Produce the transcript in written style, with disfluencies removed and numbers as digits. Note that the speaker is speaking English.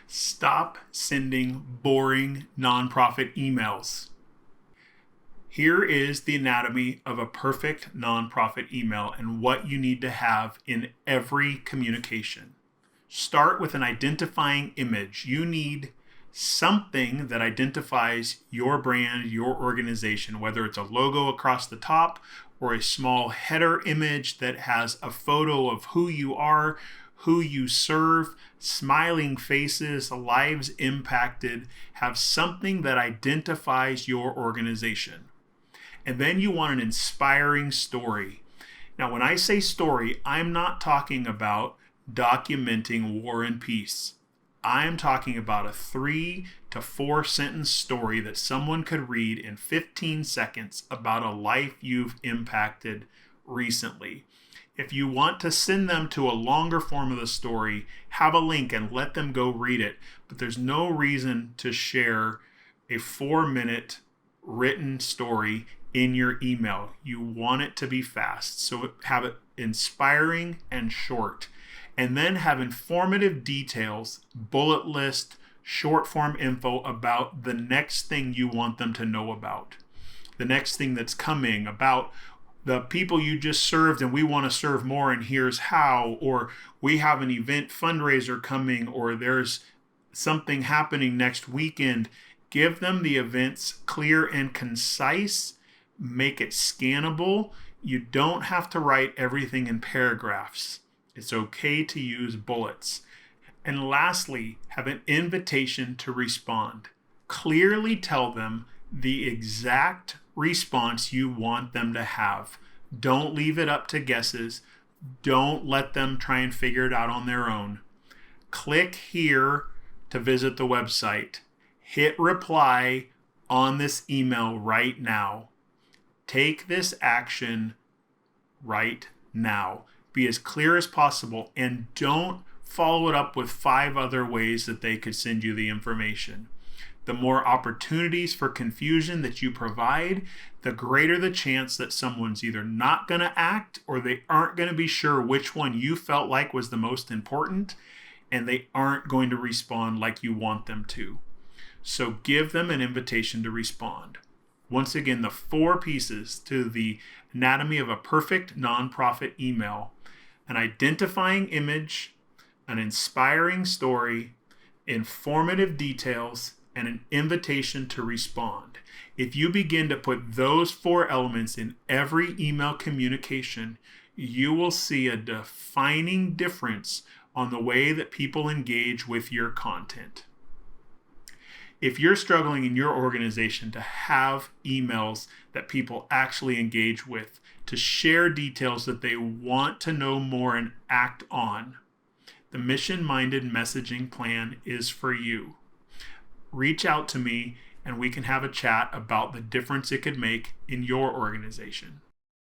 Stop sending boring nonprofit emails. Here is the anatomy of a perfect nonprofit email and what you need to have in every communication. Start with an identifying image. You need something that identifies your brand, your organization, whether it's a logo across the top or a small header image that has a photo of who you are, who you serve, smiling faces, lives impacted. Have something that identifies your organization. And then you want an inspiring story. Now, when I say story, I'm not talking about documenting war and peace. I'm talking about a 3 to 4 sentence story that someone could read in 15 seconds about a life you've impacted recently. If you want to send them to a longer form of the story, have a link and let them go read it. But there's no reason to share a 4-minute written story in your email. You want it to be fast. So have it inspiring and short. And then have informative details, bullet list, short form info about the next thing you want them to know about. The next thing that's coming, about the people you just served and we want to serve more and here's how, or we have an event fundraiser coming, or there's something happening next weekend. Give them the events clear and concise. Make it scannable. You don't have to write everything in paragraphs. It's okay to use bullets. And lastly, have an invitation to respond. Clearly tell them the exact response you want them to have. Don't leave it up to guesses. Don't let them try and figure it out on their own. Click here to visit the website. Hit reply on this email right now. Take this action right now. Be as clear as possible and don't follow it up with 5 other ways that they could send you the information. The more opportunities for confusion that you provide, the greater the chance that someone's either not going to act or they aren't going to be sure which one you felt like was the most important, and they aren't going to respond like you want them to. So give them an invitation to respond. Once again, the 4 pieces to the anatomy of a perfect nonprofit email: an identifying image, an inspiring story, informative details, and an invitation to respond. If you begin to put those 4 elements in every email communication, you will see a defining difference on the way that people engage with your content. If you're struggling in your organization to have emails that people actually engage with, to share details that they want to know more and act on, the mission-minded messaging plan is for you. Reach out to me and we can have a chat about the difference it could make in your organization.